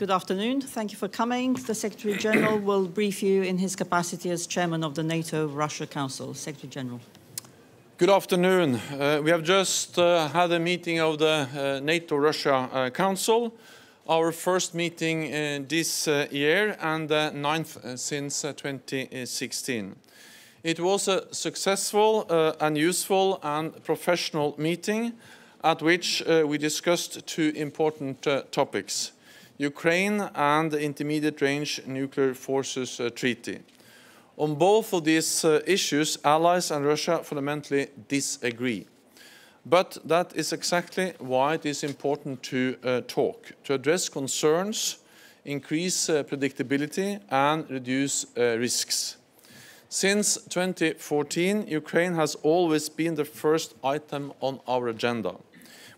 Good afternoon. Thank you for coming. The Secretary General will brief you in his capacity as Chairman of the NATO-Russia Council. Secretary General. Good afternoon. We have just had a meeting of the NATO-Russia Council, our first meeting this year and the 9th since 2016. It was a successful and useful and professional meeting at which we discussed two important topics: Ukraine and the Intermediate Range Nuclear Forces Treaty. On both of these issues, allies and Russia fundamentally disagree. But that is exactly why it is important to talk, to address concerns, increase predictability and reduce risks. Since 2014, Ukraine has always been the first item on our agenda.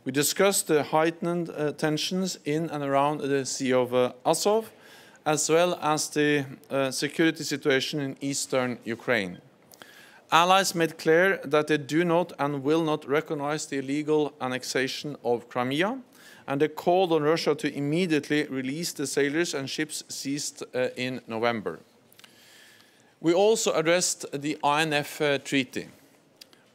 We discussed the heightened tensions in and around the Sea of Azov, as well as the security situation in eastern Ukraine. Allies made clear that they do not and will not recognize the illegal annexation of Crimea, and they called on Russia to immediately release the sailors and ships seized in November. We also addressed the INF Treaty.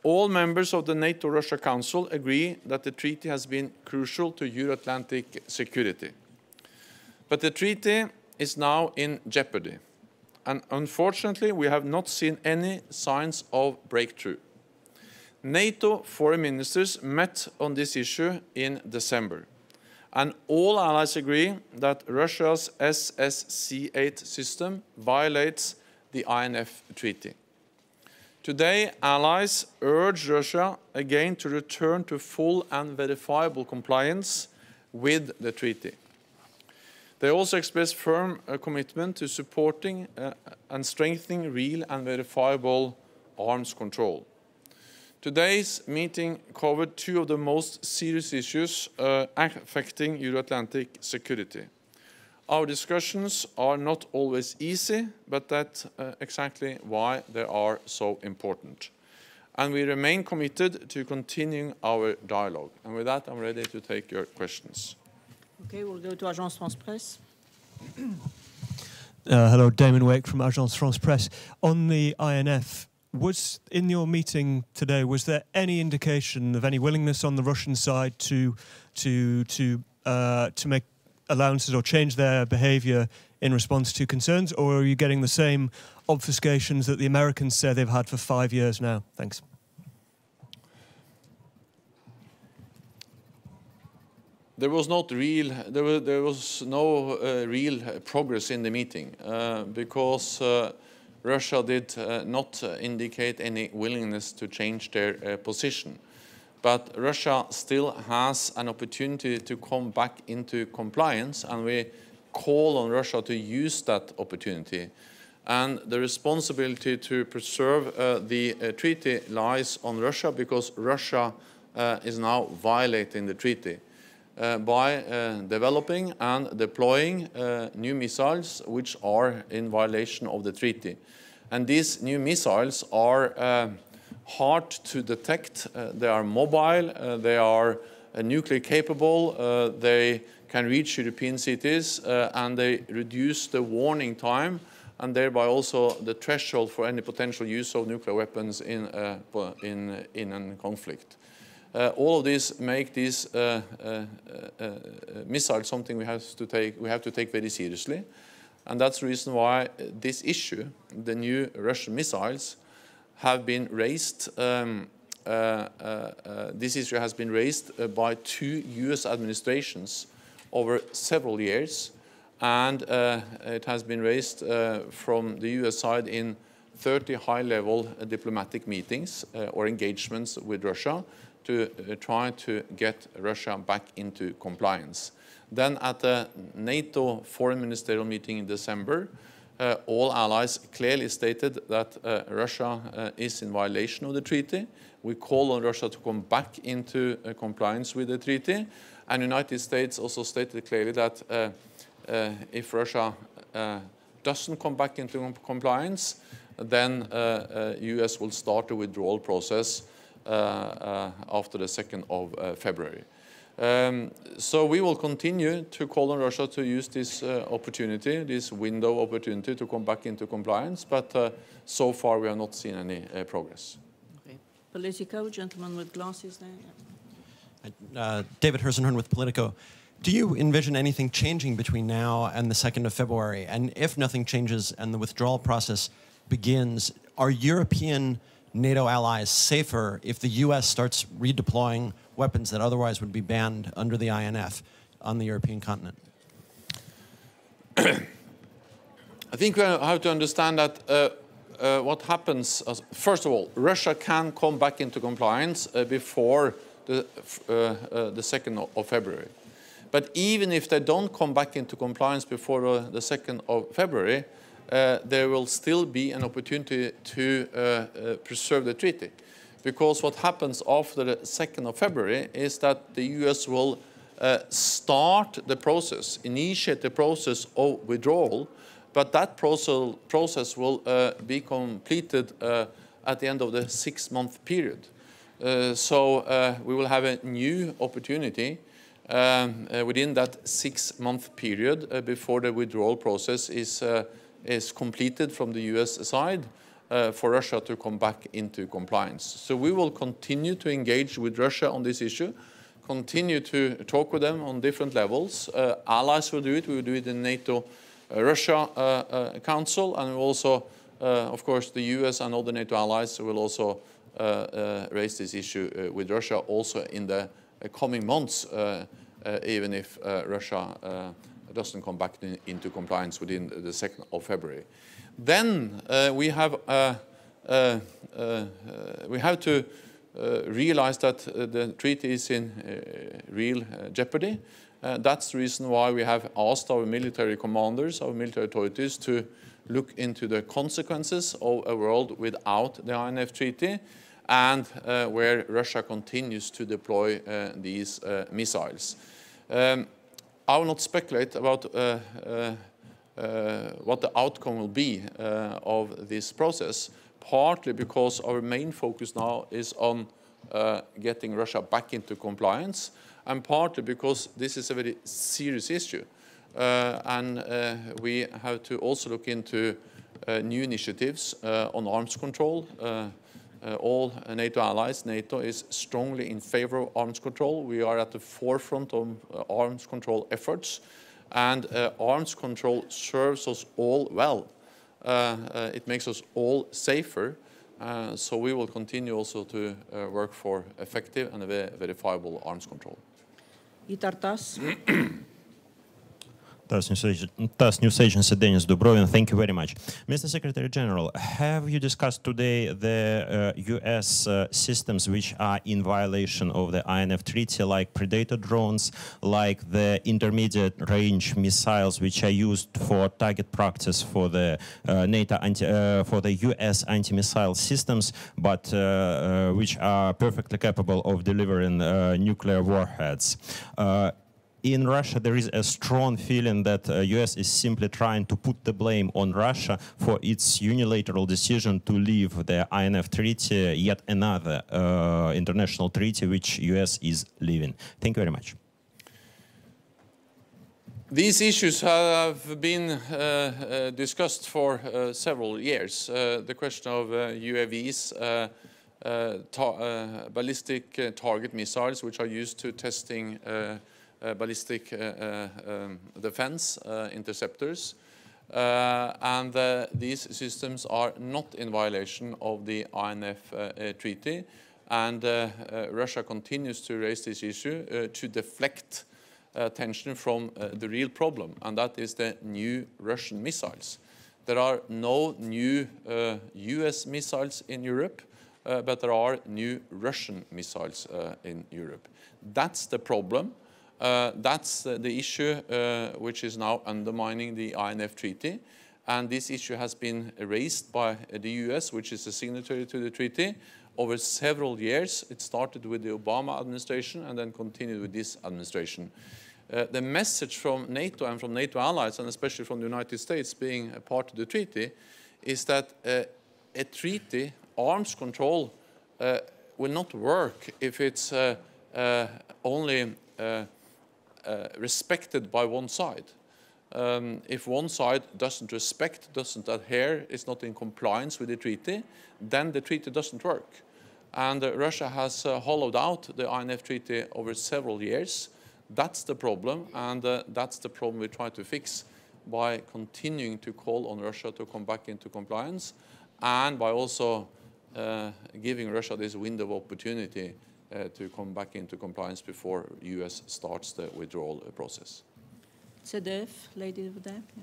All members of the NATO-Russia Council agree that the treaty has been crucial to Euro-Atlantic security. But the treaty is now in jeopardy, and unfortunately we have not seen any signs of breakthrough. NATO foreign ministers met on this issue in December, and all allies agree that Russia's SSC-8 system violates the INF Treaty. Today, allies urge Russia again to return to full and verifiable compliance with the treaty. They also express firm commitment to supporting and strengthening real and verifiable arms control. Today's meeting covered two of the most serious issues affecting Euro-Atlantic security. Our discussions are not always easy, but that's exactly why they are so important. And we remain committed to continuing our dialogue. And with that, I'm ready to take your questions. Okay, we'll go to Agence France Presse. Hello, Damon Wake from Agence France Presse. On the INF, in your meeting today, was there any indication of any willingness on the Russian side to make allowances or change their behavior in response to concerns, or are you getting the same obfuscations that the Americans say they've had for 5 years now? Thanks. There was no real progress in the meeting because Russia did not indicate any willingness to change their position. But Russia still has an opportunity to come back into compliance, and we call on Russia to use that opportunity. And the responsibility to preserve the treaty lies on Russia, because Russia is now violating the treaty by developing and deploying new missiles which are in violation of the treaty. And these new missiles are hard to detect. They are mobile, they are nuclear capable, they can reach European cities, and they reduce the warning time and thereby also the threshold for any potential use of nuclear weapons in a conflict. All of this make these missiles something we have to take very seriously, and that's the reason why this issue, the new Russian missiles, have been raised. This issue has been raised by two US administrations over several years, and it has been raised from the US side in 30 high-level diplomatic meetings or engagements with Russia to try to get Russia back into compliance. Then at the NATO foreign ministerial meeting in December, all allies clearly stated that Russia is in violation of the treaty. We call on Russia to come back into compliance with the treaty. And the United States also stated clearly that if Russia doesn't come back into compliance, then US will start a withdrawal process after the 2nd of February. So we will continue to call on Russia to use this opportunity, this window opportunity to come back into compliance, but so far we have not seen any progress. Okay. Politico, gentleman with glasses there. Yeah. David Hersenhorn with Politico. Do you envision anything changing between now and the 2nd of February? And if nothing changes and the withdrawal process begins, are European NATO allies safer if the US starts redeploying weapons that otherwise would be banned under the INF on the European continent? I think we have to understand that what happens, first of all, Russia can come back into compliance before the 2nd of February. But even if they don't come back into compliance before the 2nd of February, there will still be an opportunity to preserve the treaty. Because what happens after the 2nd of February is that the US will start the process, initiate the process of withdrawal, but that process will be completed at the end of the 6-month period. So we will have a new opportunity within that 6-month period before the withdrawal process is completed from the US side for Russia to come back into compliance. So we will continue to engage with Russia on this issue, continue to talk with them on different levels. Allies will do it. We will do it in NATO-Russia Council, and we'll also, of course, the US and other NATO allies will also raise this issue with Russia also in the coming months, even if Russia doesn't come back into compliance within the 2nd of February. Then we have to realize that the treaty is in real jeopardy. That's the reason why we have asked our military commanders, our military authorities, to look into the consequences of a world without the INF treaty and where Russia continues to deploy these missiles. I will not speculate about what the outcome will be of this process, partly because our main focus now is on getting Russia back into compliance, and partly because this is a very serious issue. And we have to also look into new initiatives on arms control. All NATO allies, NATO is strongly in favor of arms control. We are at the forefront of arms control efforts, and arms control serves us all well. It makes us all safer, so we will continue also to work for effective and verifiable arms control. Itartas. TASS News Agency, Denis Dubrovin, thank you very much. Mr. Secretary General, have you discussed today the US systems which are in violation of the INF Treaty, like Predator drones, like the intermediate range missiles which are used for target practice for the for the US anti-missile systems, but which are perfectly capable of delivering nuclear warheads? In Russia, there is a strong feeling that the US is simply trying to put the blame on Russia for its unilateral decision to leave the INF Treaty, yet another international treaty which US is leaving. Thank you very much. These issues have been discussed for several years. The question of UAVs, ballistic target missiles, which are used to testing ballistic defense interceptors, and these systems are not in violation of the INF treaty, and Russia continues to raise this issue to deflect attention from the real problem, and that is the new Russian missiles. There are no new US missiles in Europe, but there are new Russian missiles in Europe. That's the problem. That's the issue which is now undermining the INF treaty, and this issue has been raised by the US, which is a signatory to the treaty, over several years. It started with the Obama administration and then continued with this administration. The message from NATO and from NATO allies, and especially from the United States being a part of the treaty, is that a treaty, arms control, will not work if it's only respected by one side. If one side doesn't respect, doesn't adhere, is not in compliance with the treaty, then the treaty doesn't work. And Russia has hollowed out the INF Treaty over several years. That's the problem, and that's the problem we try to fix by continuing to call on Russia to come back into compliance, and by also giving Russia this window of opportunity to come back into compliance before the US starts the withdrawal process. ZDF, lady over there. Yeah.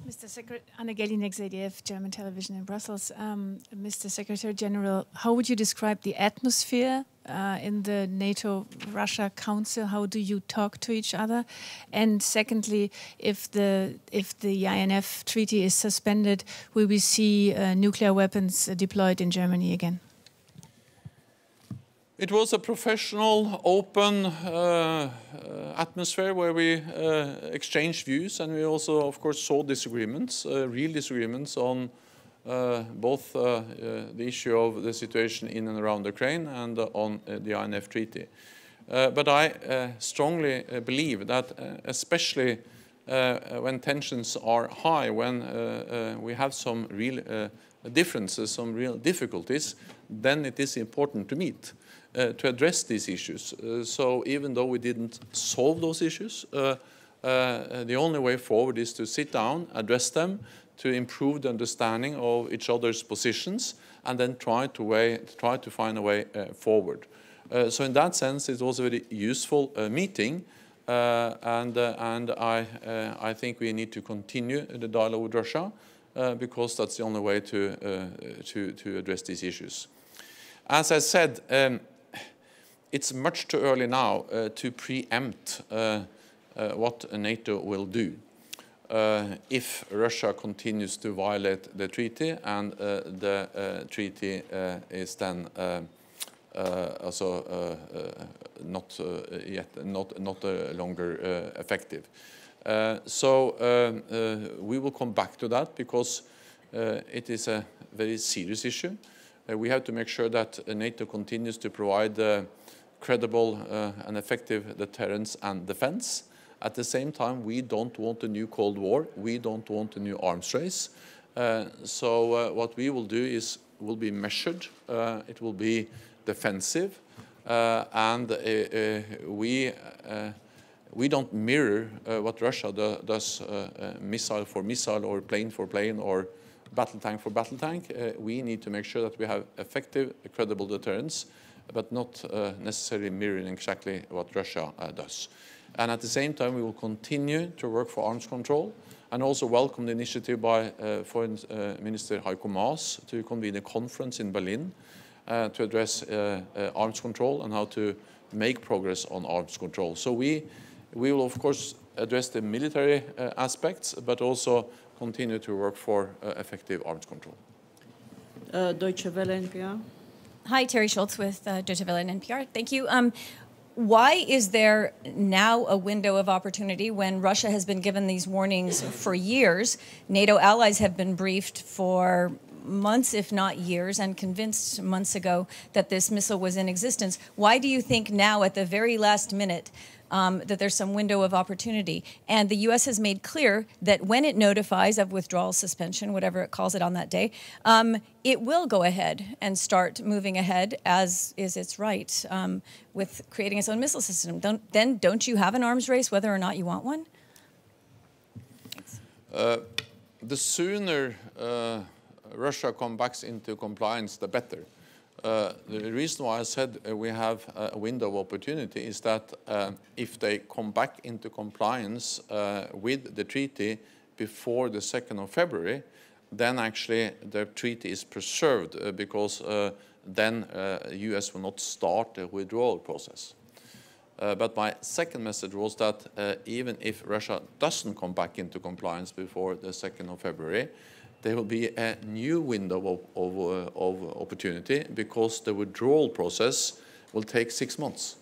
Mr. Secretary, Anna Gelinek, ZDF, German television in Brussels. Mr. Secretary General, how would you describe the atmosphere in the NATO-Russia Council? How do you talk to each other? And secondly, if the INF Treaty is suspended, will we see nuclear weapons deployed in Germany again? It was a professional, open atmosphere where we exchanged views, and we also, of course, saw disagreements, real disagreements on both the issue of the situation in and around Ukraine and on the INF Treaty. But I strongly believe that especially when tensions are high, when we have some real differences, some real difficulties, then it is important to meet. To address these issues. So even though we didn't solve those issues, the only way forward is to sit down, address them, to improve the understanding of each other's positions, and then try to find a way forward. So in that sense, it was a very useful meeting, and I think we need to continue the dialogue with Russia because that's the only way to address these issues. As I said, it's much too early now to preempt what NATO will do if Russia continues to violate the treaty and the treaty is then also not longer effective. So we will come back to that because it is a very serious issue. We have to make sure that NATO continues to provide credible and effective deterrence and defense. At the same time, we don't want a new Cold War. We don't want a new arms race. So what we will do will be measured. It will be defensive. And we don't mirror what Russia does missile for missile or plane for plane or battle tank for battle tank. We need to make sure that we have effective, credible deterrence, but not necessarily mirroring exactly what Russia does. And at the same time, we will continue to work for arms control and also welcome the initiative by Foreign Minister Heiko Maas to convene a conference in Berlin to address arms control and how to make progress on arms control. So we will, of course, address the military aspects, but also continue to work for effective arms control. Deutsche Welle NPR. Hi, Terry Schultz with Deutsche Welle and NPR. Thank you. Why is there now a window of opportunity when Russia has been given these warnings for years? NATO allies have been briefed for months, if not years, and convinced months ago that this missile was in existence. Why do you think now, at the very last minute, that there's some window of opportunity? And the U.S. has made clear that when it notifies of withdrawal, suspension, whatever it calls it on that day, it will go ahead and start moving ahead, as is its right, with creating its own missile system. Don't you have an arms race, whether or not you want one? The sooner Russia comes back into compliance, the better. The reason why I said we have a window of opportunity is that if they come back into compliance with the treaty before the 2nd of February, then actually the treaty is preserved because then the US will not start the withdrawal process. But my second message was that even if Russia doesn't come back into compliance before the 2nd of February, there will be a new window of opportunity because the withdrawal process will take 6 months.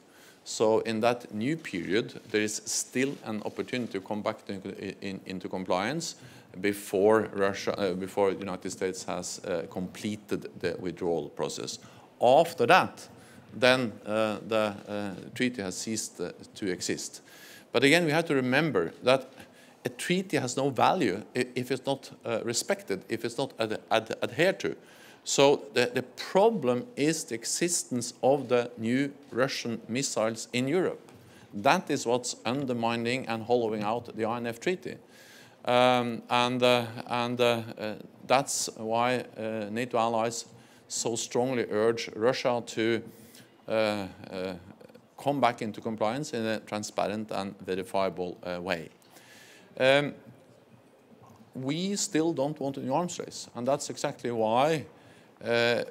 So in that new period, there is still an opportunity to come back into compliance before before the United States has completed the withdrawal process. After that, then the treaty has ceased to exist. But again, we have to remember that a treaty has no value if it's not respected, if it's not adhered to. So the problem is the existence of the new Russian missiles in Europe. That is what's undermining and hollowing out the INF Treaty. That's why NATO allies so strongly urge Russia to come back into compliance in a transparent and verifiable way. We still don't want a new arms race, and that's exactly why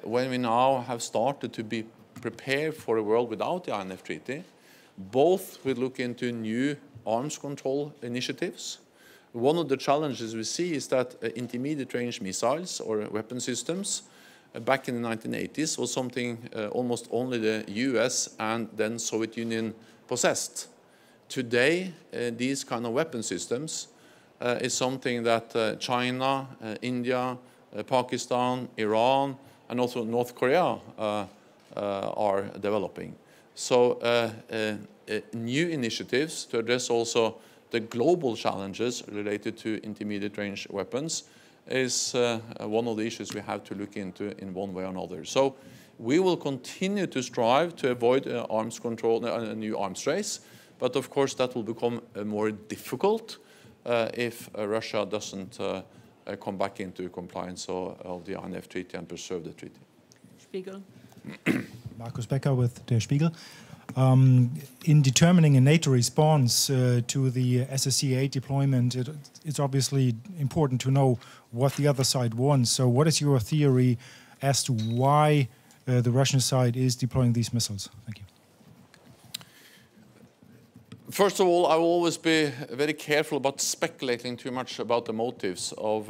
when we now have started to be prepared for a world without the INF Treaty, both we look into new arms control initiatives. One of the challenges we see is that intermediate range missiles or weapon systems back in the 1980s was something almost only the US and then Soviet Union possessed. Today, these kind of weapon systems is something that China, India, Pakistan, Iran, and also North Korea are developing. So new initiatives to address also the global challenges related to intermediate range weapons is one of the issues we have to look into in one way or another. So we will continue to strive to avoid arms control, a new arms race, but of course that will become more difficult if Russia doesn't come back into compliance of the INF Treaty and preserve the treaty. Spiegel. Markus Becker with Der Spiegel. In determining a NATO response to the SSCA deployment, it's obviously important to know what the other side wants. So what is your theory as to why the Russian side is deploying these missiles? Thank you. First of all, I will always be very careful about speculating too much about the motives of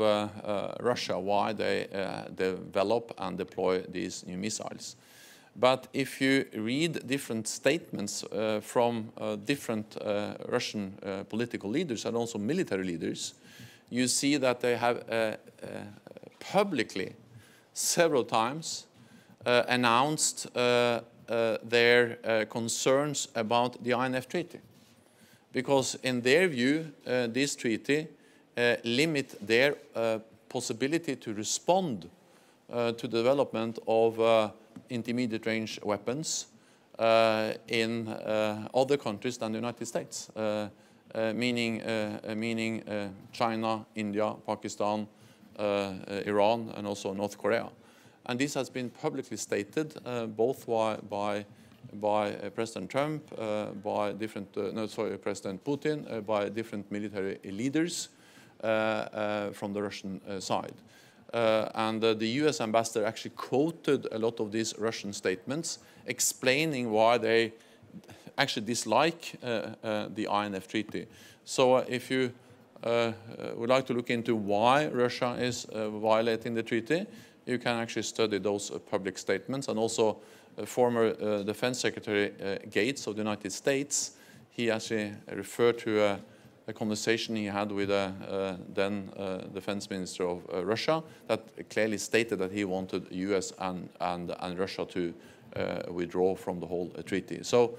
Russia, why they develop and deploy these new missiles. But if you read different statements from different Russian political leaders and also military leaders, you see that they have publicly several times announced their concerns about the INF Treaty. Because in their view, this treaty limits their possibility to respond to the development of intermediate range weapons in other countries than the United States, meaning China, India, Pakistan, Iran, and also North Korea. And this has been publicly stated both by President Trump, by different, President Putin, by different military leaders from the Russian side. And the US ambassador actually quoted a lot of these Russian statements explaining why they actually dislike the INF Treaty. So if you would like to look into why Russia is violating the treaty, you can actually study those public statements. And also former Defense Secretary Gates of the United States, he actually referred to a conversation he had with then Defense Minister of Russia that clearly stated that he wanted US and Russia to withdraw from the whole treaty. So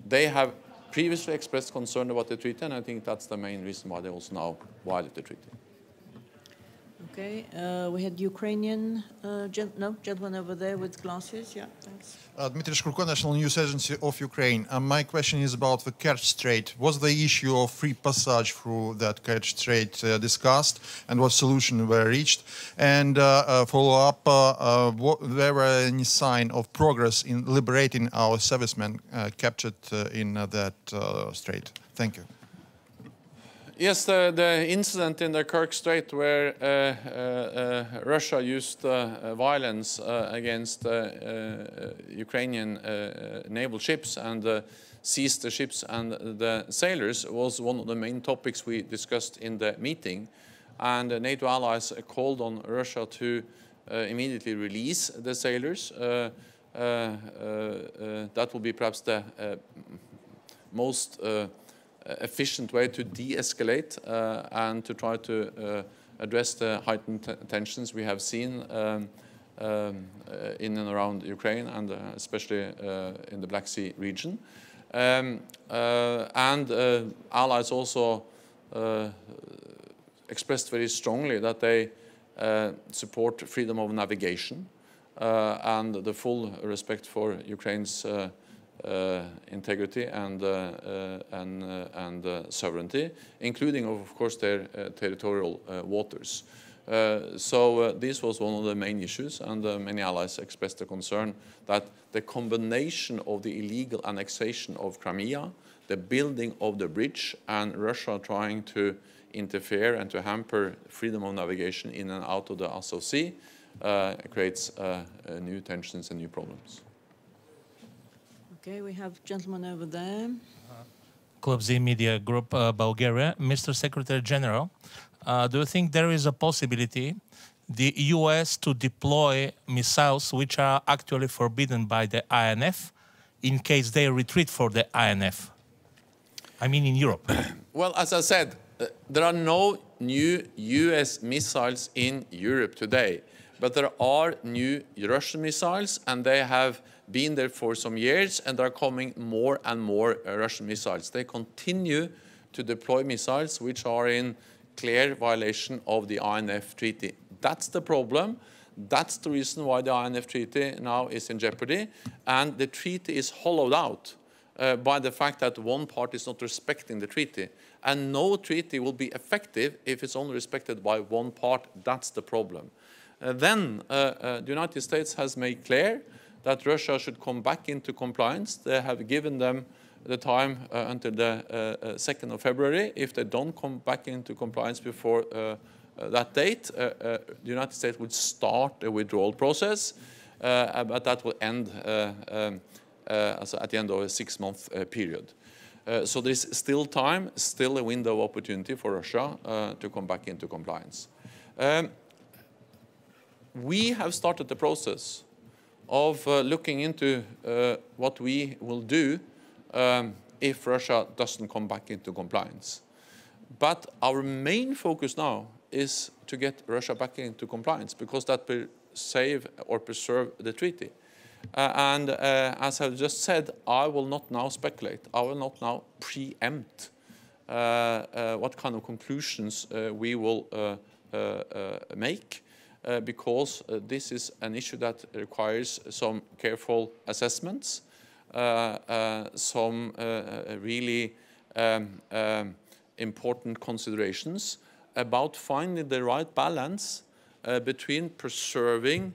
they have previously expressed concern about the treaty, and I think that's the main reason why they also now violate the treaty. Okay, we had Ukrainian gentleman over there with glasses. Yeah, thanks. Dmitry Shkurko, National News Agency of Ukraine. My question is about the Kerch Strait. Was the issue of free passage through that Kerch Strait discussed, and what solutions were reached? And follow up, there were any sign of progress in liberating our servicemen captured in that strait? Thank you. Yes, the incident in the Kerch Strait where Russia used violence against Ukrainian naval ships and seized the ships and the sailors was one of the main topics we discussed in the meeting. And the NATO allies called on Russia to immediately release the sailors. That will be perhaps the most efficient way to de-escalate and to try to address the heightened tensions we have seen in and around Ukraine, and especially in the Black Sea region. Allies also expressed very strongly that they support freedom of navigation and the full respect for Ukraine's integrity and sovereignty, including, of course, their territorial waters. So this was one of the main issues, and many allies expressed the concern that the combination of the illegal annexation of Crimea, the building of the bridge, and Russia trying to interfere and to hamper freedom of navigation in and out of the Azov Sea creates new tensions and new problems. Okay, we have a gentleman over there. Club Z Media Group, Bulgaria. Mr. Secretary General, do you think there is a possibility the US to deploy missiles which are actually forbidden by the INF in case they retreat for the INF? I mean in Europe. Well, as I said, there are no new US missiles in Europe today, but there are new Russian missiles, and they have been there for some years, and there are coming more and more Russian missiles. They continue to deploy missiles which are in clear violation of the INF Treaty. That's the problem. That's the reason why the INF Treaty now is in jeopardy, and the treaty is hollowed out by the fact that one part is not respecting the treaty. And no treaty will be effective if it's only respected by one part. That's the problem. Then the United States has made clear that Russia should come back into compliance. They have given them the time until the 2nd of February. If they don't come back into compliance before that date, the United States would start a withdrawal process, but that will end at the end of a 6-month period. So there's still time, still a window of opportunity for Russia to come back into compliance. We have started the process of looking into what we will do if Russia doesn't come back into compliance. But our main focus now is to get Russia back into compliance, because that will save or preserve the treaty. As I've just said, I will not now speculate. I will not now preempt what kind of conclusions we will make, because this is an issue that requires some careful assessments, some really important considerations about finding the right balance between preserving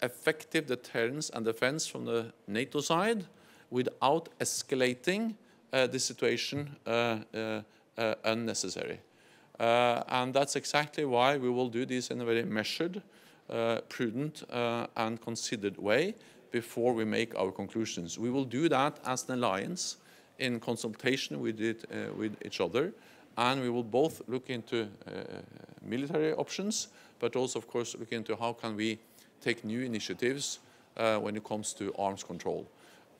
effective deterrence and defense from the NATO side without escalating the situation unnecessary. And that's exactly why we will do this in a very measured, prudent, and considered way before we make our conclusions. We will do that as an alliance in consultation with each other, and we will both look into military options, but also, of course, look into how can we take new initiatives when it comes to arms control.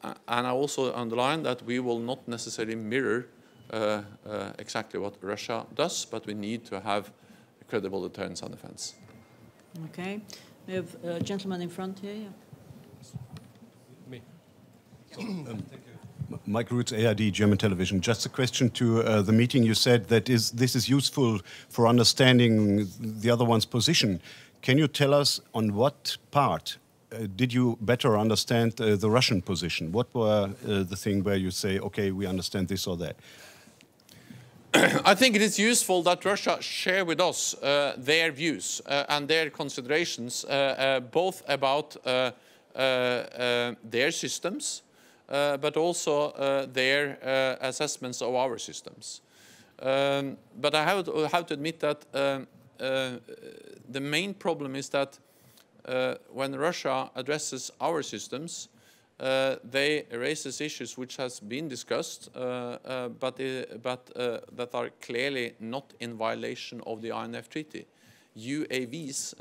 And I also underline that we will not necessarily mirror exactly what Russia does, but we need to have credible deterrence and defense. Okay. We have a gentleman in front here. Yeah. Me. Mike Roots, ARD, German television. Just a question to the meeting. You said that this is useful for understanding the other one's position. Can you tell us on what part did you better understand the Russian position? What were the thing where you say, okay, we understand this or that? I think it is useful that Russia share with us their views and their considerations, both about their systems, but also their assessments of our systems. But I have to admit that the main problem is that when Russia addresses our systems, they raise issues which has been discussed, but that are clearly not in violation of the INF Treaty. UAVs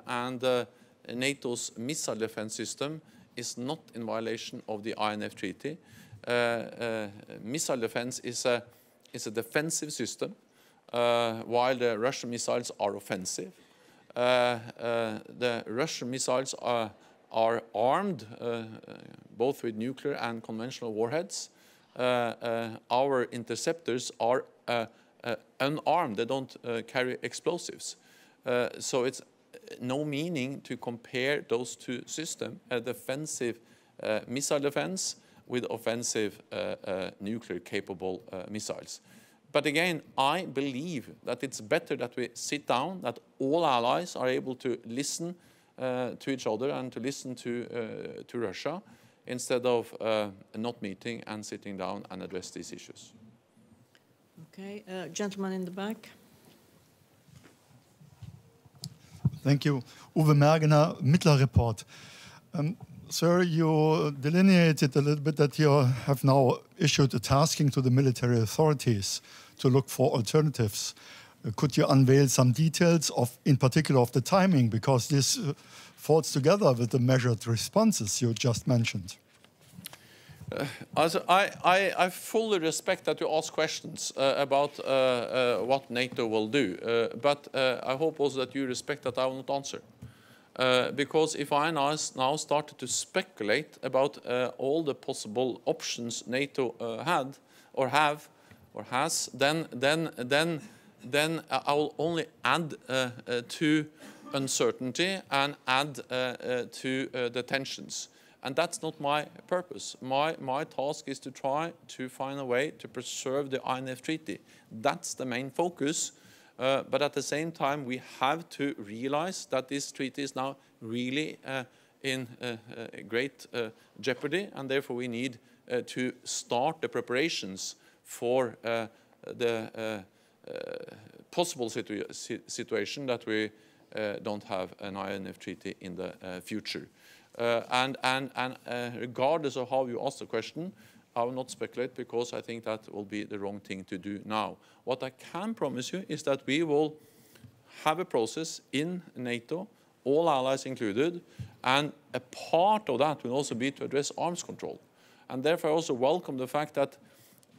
and NATO's missile defense system is not in violation of the INF Treaty. Missile defense is a defensive system, while the Russian missiles are offensive. the Russian missiles are armed both with nuclear and conventional warheads. Our interceptors are unarmed. They don't carry explosives. So it's no meaning to compare those two systems, a defensive missile defense with offensive nuclear-capable missiles. But again, I believe that it's better that we sit down, that all allies are able to listen to each other and to listen to Russia, instead of not meeting and sitting down and address these issues. Okay, gentleman in the back. Thank you. Uwe Mergener, Mittler Report. Sir, you delineated a little bit that you have now issued a tasking to the military authorities to look for alternatives. Could you unveil some details of, in particular, of the timing, because this falls together with the measured responses you just mentioned? I fully respect that you ask questions about what NATO will do, but I hope also that you respect that I will not answer. Because if I now started to speculate about all the possible options NATO had or have or has, then I will only add to uncertainty and add to the tensions. And that's not my purpose. My task is to try to find a way to preserve the INF Treaty. That's the main focus. But at the same time, we have to realize that this treaty is now really in great jeopardy, and therefore we need to start the preparations for the possible situation that we don't have an INF treaty in the future. And regardless of how you ask the question, I will not speculate, because I think that will be the wrong thing to do now. What I can promise you is that we will have a process in NATO, all allies included, and a part of that will also be to address arms control. And therefore I also welcome the fact that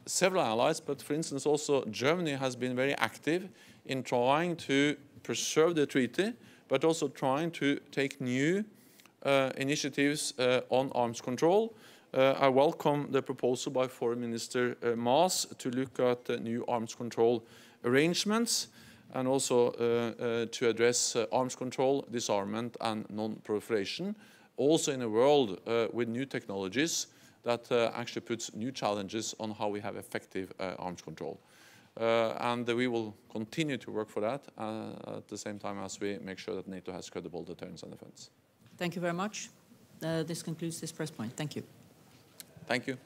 several allies, but for instance also Germany, has been very active in trying to preserve the treaty, but also trying to take new initiatives on arms control. I welcome the proposal by Foreign Minister Maas to look at new arms control arrangements, and also to address arms control, disarmament and non-proliferation, also in a world with new technologies that actually puts new challenges on how we have effective arms control. And we will continue to work for that at the same time as we make sure that NATO has credible deterrence and defense. Thank you very much. This concludes this press point. Thank you. Thank you.